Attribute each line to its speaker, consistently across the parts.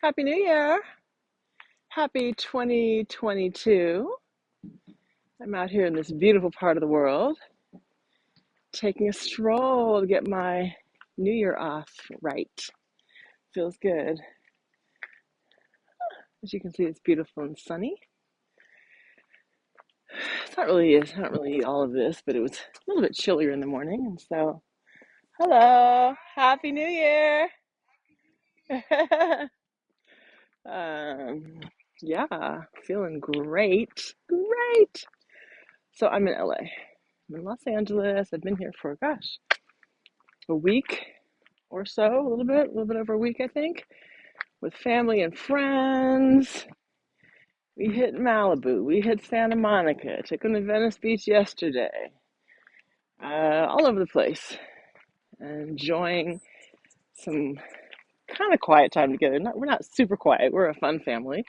Speaker 1: Happy New Year. Happy 2022. I'm out here in this beautiful part of the world, taking a stroll to get my New Year off right. Feels good. As you can see, it's beautiful and sunny. It's not really all of this, but it was a little bit chillier in the morning. And so, hello. Happy New Year. um, yeah, feeling great. Great. So I'm in LA. I'm in Los Angeles. I've been here for, a week or so, a little bit over a week, I think, with family and friends. We hit Malibu. We hit Santa Monica. Took them to Venice Beach yesterday. All over the place. Enjoying some kind of quiet time together. We're not super quiet. We're a fun family.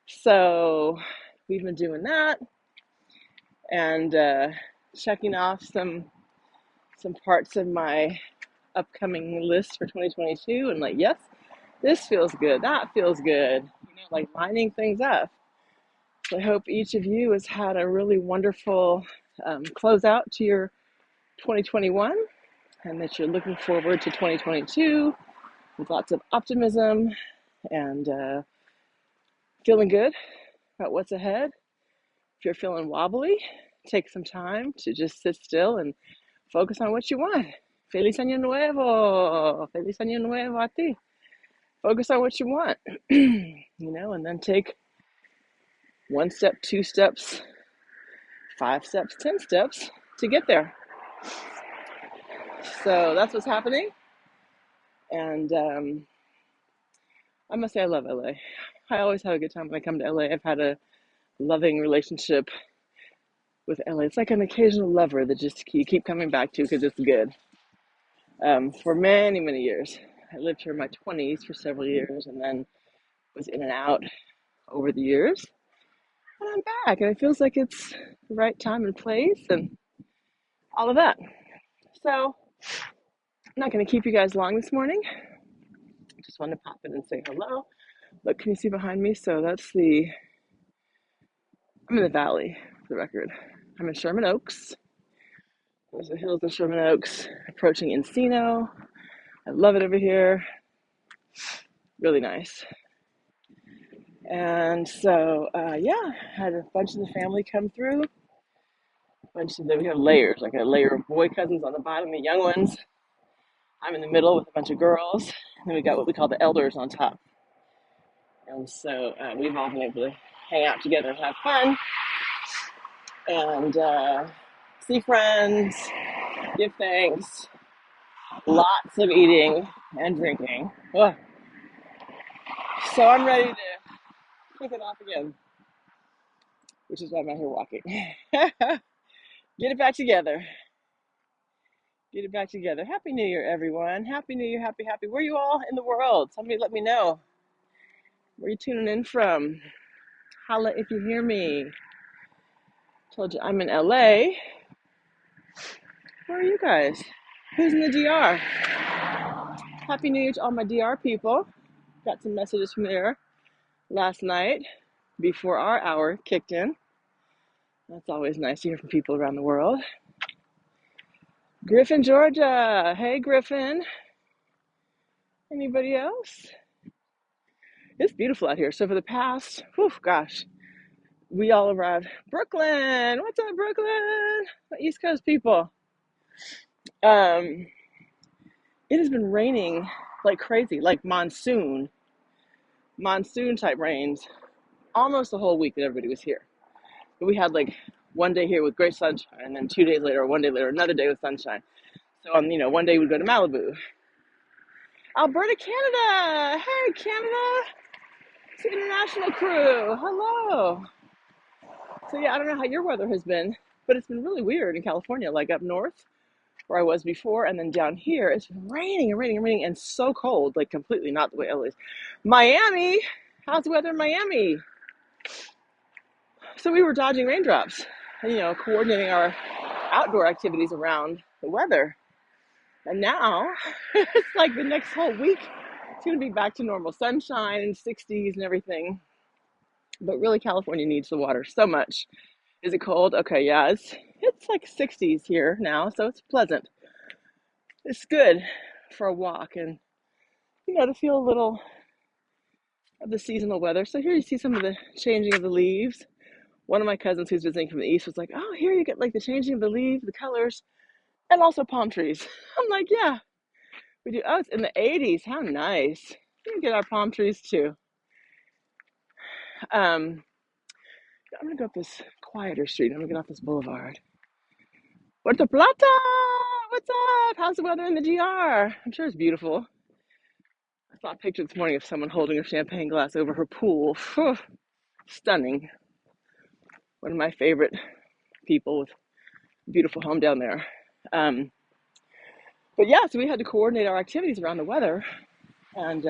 Speaker 1: So we've been doing that and checking off some parts of my upcoming list for 2022 and like, yes, this feels good, that feels good, like lining things up. So I hope each of you has had a really wonderful closeout to your 2021 and that you're looking forward to 2022 with lots of optimism and feeling good about what's ahead. If you're feeling wobbly, take some time to just sit still and focus on what you want. Feliz Año Nuevo! Feliz Año Nuevo a ti. Focus on what you want, and then take 1 step, 2 steps, 5 steps, 10 steps to get there. So that's what's happening. And I must say I love LA. I always have a good time when I come to LA. I've had a loving relationship with LA. It's like an occasional lover that just you keep coming back to because it's good. For many, many years. I lived here in my 20s for several years and then was in and out over the years. And I'm back, and it feels like it's the right time and place and all of that. So I'm not going to keep you guys long this morning. I just wanted to pop in and say hello. Look, can you see behind me? So I'm in the valley, for the record. I'm in Sherman Oaks. There's the hills in Sherman Oaks, approaching Encino. I love it over here. Really nice. And so, had a bunch of the family come through. We have layers, like a layer of boy cousins on the bottom, the young ones. I'm in the middle with a bunch of girls. And then we got what we call the elders on top. And so we've all been able to hang out together and have fun and see friends, give thanks, lots of eating and drinking. Ugh. So I'm ready to kick it off again, which is why I'm out here walking. Get it back together. Get it back together. Happy New Year, everyone. Happy New Year. Happy, happy. Where are you all in the world? Somebody let me know. Where are you tuning in from? Holla if you hear me. Told you I'm in LA. Where are you guys? Who's in the DR? Happy New Year to all my DR people. Got some messages from there last night before our hour kicked in. That's always nice to hear from people around the world. Griffin, Georgia. Hey, Griffin. Anybody else? It's beautiful out here. So for the past, we all arrived. Brooklyn. What's up, Brooklyn? East Coast people. It has been raining like crazy, like monsoon type rains almost the whole week that everybody was here. But we had like one day here with great sunshine, and then 2 days later, or one day later, another day with sunshine. So one day we'd go to Malibu. Alberta, Canada. Hey, Canada. It's an international crew. Hello. So yeah, I don't know how your weather has been, but it's been really weird in California, like up north where I was before, and then down here it's been raining and raining and raining and so cold, like completely not the way LA is. Miami, how's the weather in Miami? So we were dodging raindrops, and, coordinating our outdoor activities around the weather. And now it's like the next whole week It's going to be back to normal sunshine and 60s and everything. But really, California needs the water so much. Is it cold? Okay, yeah, it's like 60s here now, so it's pleasant. It's good for a walk and to feel a little of the seasonal weather. So here you see some of the changing of the leaves. One of my cousins who's visiting from the east was like, "Oh, here you get like the changing of the leaves, the colors, and also palm trees." I'm like, "Yeah, we do." Oh, it's in the 80s. How nice. We get our palm trees too. Um, I'm gonna go up this quieter street. I'm gonna get off this boulevard. Puerto Plata! What's up? How's the weather in the GR? I'm sure it's beautiful. I saw a picture this morning of someone holding a champagne glass over her pool. Stunning. One of my favorite people with a beautiful home down there. But yeah, so we had to coordinate our activities around the weather. And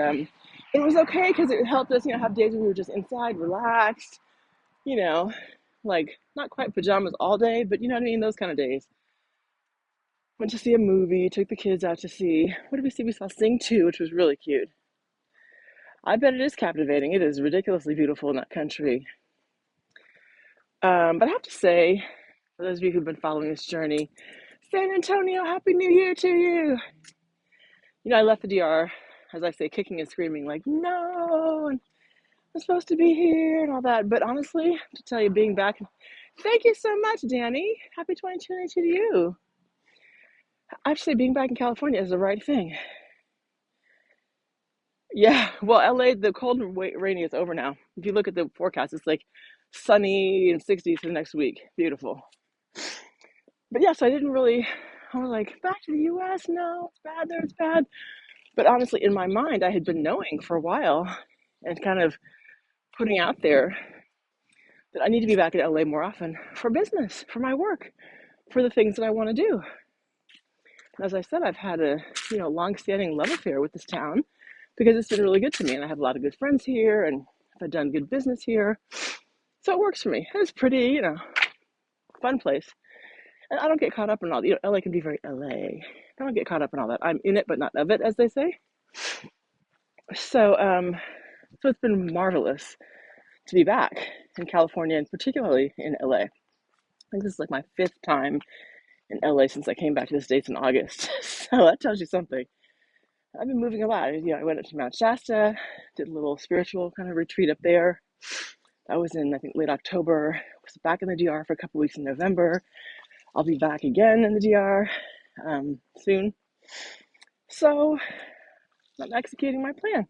Speaker 1: it was okay because it helped us, have days where we were just inside, relaxed, you know, like not quite pajamas all day, but you know what I mean? Those kind of days. Went to see a movie, took the kids out to see, what did we see? We saw Sing 2, which was really cute. I bet it is captivating. It is ridiculously beautiful in that country. But I have to say, for those of you who've been following this journey, San Antonio, Happy New Year to you. I left the DR, as I say, kicking and screaming, like, no, and I'm supposed to be here and all that. But honestly, to tell you, being back, thank you so much, Danny. Happy 2022 to you. Actually, being back in California is the right thing. Yeah, well, LA, the cold and rainy is over now. If you look at the forecast, it's like sunny and 60s for the next week. Beautiful. But yes, I was like, back to the US? No, it's bad there, it's bad. But honestly, in my mind, I had been knowing for a while and kind of putting out there that I need to be back in LA more often for business, for my work, for the things that I want to do. And as I said, I've had a long-standing love affair with this town because it's been really good to me, and I have a lot of good friends here, and I've done good business here, so it works for me. And it's pretty, fun place, and I don't get caught up in all. LA can be very LA. I don't get caught up in all that. I'm in it, but not of it, as they say. So, so it's been marvelous to be back in California, and particularly in LA. I think this is like my 5th time in LA since I came back to the States in August. So that tells you something. I've been moving a lot. I went up to Mount Shasta, did a little spiritual kind of retreat up there. That was in, I think, late October. Was back in the DR for a couple weeks in November. I'll be back again in the DR soon. So I'm executing my plan.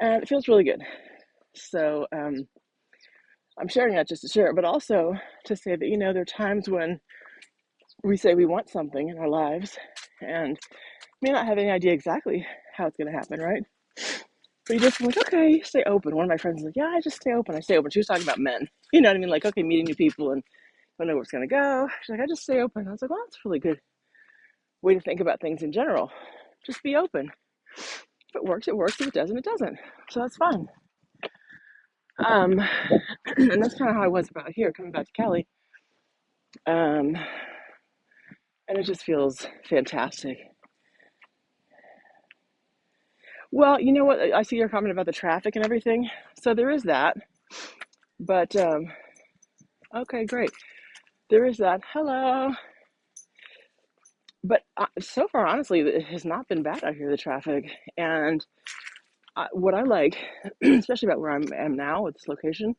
Speaker 1: And it feels really good. So I'm sharing that just to share it, but also to say that, there are times when we say we want something in our lives and may not have any idea exactly how it's going to happen, right? But you just like, okay, stay open. One of my friends was like, yeah, I just stay open. I stay open. She was talking about men. You know what I mean? Like, okay, meeting new people and don't know where it's going to go. She's like, I just stay open. I was like, well, that's a really good way to think about things in general. Just be open. If it works, it works. If it doesn't, it doesn't. So that's fine. And that's kind of how I was about here, coming back to Cali. And it just feels fantastic. Well, you know what? I see your comment about the traffic and everything. So there is that. But, okay, great. There is that. Hello. But so far, honestly, it has not been bad out here, the traffic. And what I like, especially about where I am now at this location,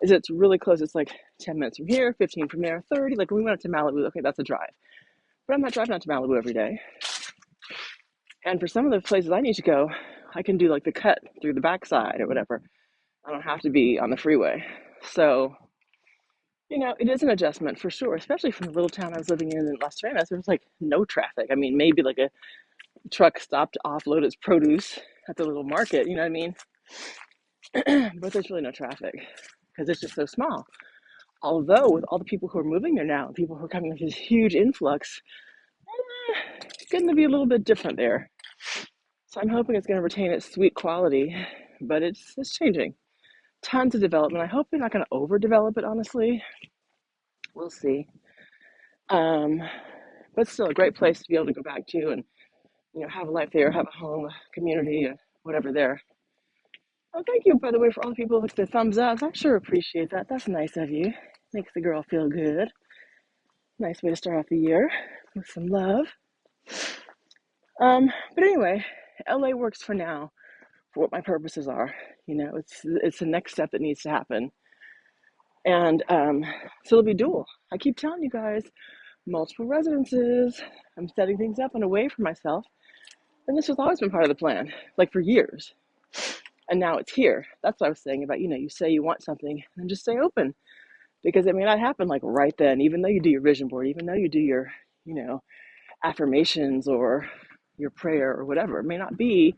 Speaker 1: is it's really close. It's like 10 minutes from here, 15 from there, 30. Like when we went up to Malibu, okay, that's a drive. But I'm not driving out to Malibu every day. And for some of the places I need to go, I can do like the cut through the backside or whatever. I don't have to be on the freeway. So, it is an adjustment for sure, especially from the little town I was living in Las Vegas. There was like no traffic. I mean, maybe like a truck stopped to offload its produce at the little market, you know what I mean? But there's really no traffic because it's just so small. Although with all the people who are moving there now, people who are coming with this huge influx, it's going to be a little bit different there. So I'm hoping it's going to retain its sweet quality, but it's changing. Tons of development. I hope they're not going to overdevelop it, honestly. We'll see. But still a great place to be able to go back to and have a life there, have a home, a community, whatever there. Oh, thank you, by the way, for all the people with the thumbs up. I sure appreciate that. That's nice of you. Makes the girl feel good. Nice way to start off the year with some love. But anyway, LA works for now for what my purposes are. It's the next step that needs to happen. And so it'll be dual. I keep telling you guys, multiple residences. I'm setting things up in a way for myself. And this has always been part of the plan, like for years. And now it's here. That's what I was saying about, you say you want something and just stay open. Because it may not happen like right then, even though you do your vision board, even though you do your, affirmations or your prayer or whatever. It may not be,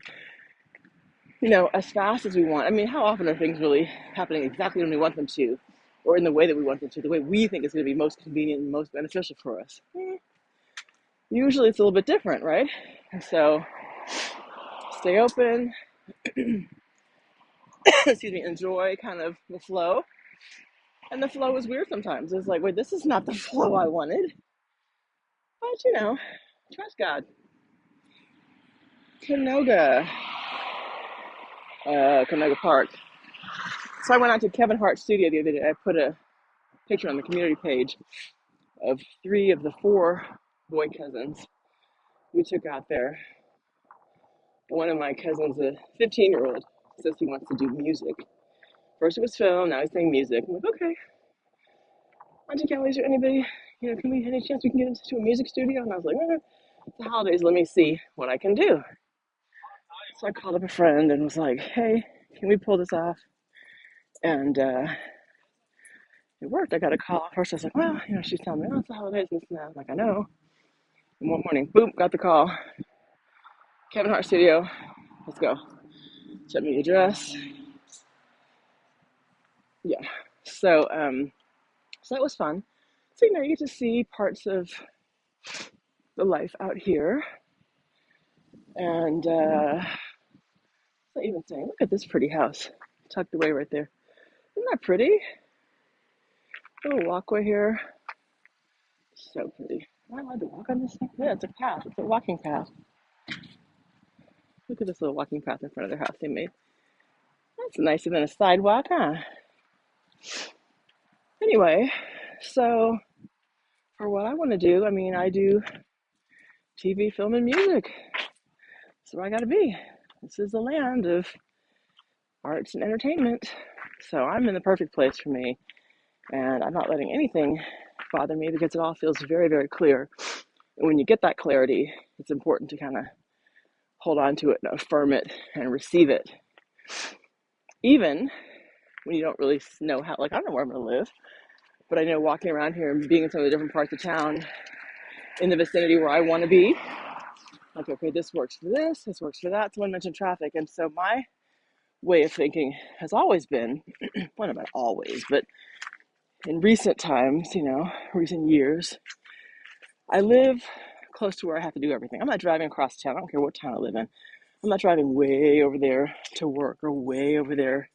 Speaker 1: as fast as we want. I mean, how often are things really happening exactly when we want them to, or in the way that we want them to, the way we think is going to be most convenient and most beneficial for us? Usually it's a little bit different, right? And so stay open, excuse me, enjoy kind of the flow. And the flow is weird sometimes. It's like, wait, this is not the flow I wanted. But, trust God. Canoga Park. So I went out to Kevin Hart's studio the other day. I put a picture on the community page of 3 of the 4 boy cousins we took out there. One of my cousins, a 15-year-old, says he wants to do music. First it was film, now he's saying music. I'm like, okay. Auntie Kelly, is there anybody, any chance we can get into a music studio? And I was like, it's the holidays, let me see what I can do. So I called up a friend and was like, hey, can we pull this off? And it worked. I got a call. First I was like, well, she's telling me, it's the holidays and this and that. I'm like, I know. And one morning, boom, got the call. Kevin Hart Studio, let's go. Sent me the address. Yeah. So that was fun. So, you get to see parts of the life out here. And not even saying, look at this pretty house tucked away right there. Isn't that pretty? A little walkway here. So pretty. Am I allowed to walk on this thing? Yeah, it's a path. It's a walking path. Look at this little walking path in front of their house they made. That's nicer than a sidewalk, huh? Anyway, so for what I want to do, I do TV, film, and music. That's where I got to be. This is the land of arts and entertainment. So I'm in the perfect place for me. And I'm not letting anything bother me because it all feels very, very clear. And when you get that clarity, it's important to kind of hold on to it and affirm it and receive it. Even when you don't really know how, I don't know where I'm going to live, but I know walking around here and being in some of the different parts of town in the vicinity where I want to be, like, okay, this works for this works for that. Someone mentioned traffic. And so my way of thinking has always been, well, not always, but in recent times, recent years, I live close to where I have to do everything. I'm not driving across town. I don't care what town I live in. I'm not driving way over there to work or way over there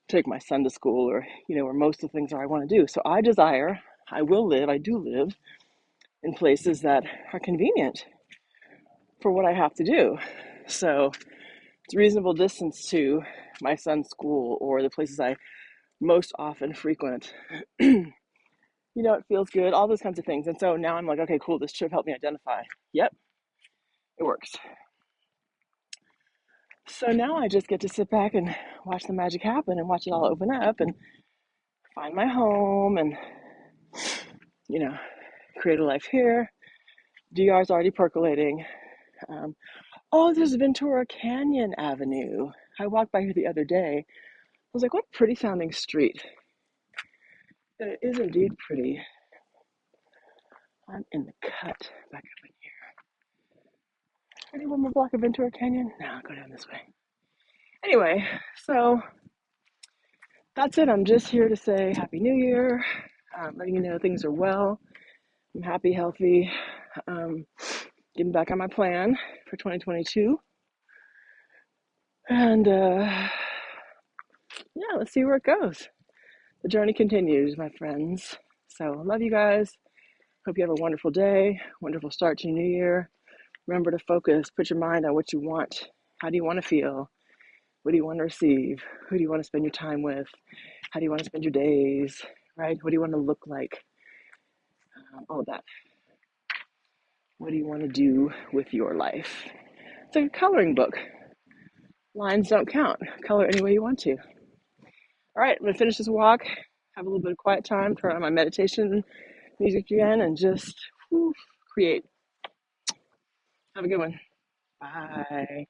Speaker 1: to take my son to school or, where most of the things are I want to do. So I do live in places that are convenient for what I have to do. So it's reasonable distance to my son's school or the places I most often frequent. It feels good, all those kinds of things. And so now I'm like, okay, cool, this trip helped me identify. Yep, it works. So now I just get to sit back and watch the magic happen and watch it all open up and find my home and, create a life here. DR's already percolating. There's Ventura Canyon Avenue. I walked by here the other day. I was like, what a pretty sounding street. And it is indeed pretty. I'm in the cut back up in here. Any one more block of Ventura Canyon? No, I'll go down this way. Anyway, so that's it. I'm just here to say Happy New Year, letting you know things are well. I'm happy, healthy, getting back on my plan for 2022. And let's see where it goes. The journey continues, my friends. So I love you guys. Hope you have a wonderful day, wonderful start to your new year. Remember to focus, put your mind on what you want. How do you want to feel? What do you want to receive? Who do you want to spend your time with? How do you want to spend your days? Right? What do you want to look like? All of that. What do you want to do with your life? It's like a coloring book. Lines don't count. Color any way you want to. All right, I'm going to finish this walk, have a little bit of quiet time, turn on my meditation music again, and just create. Have a good one. Bye.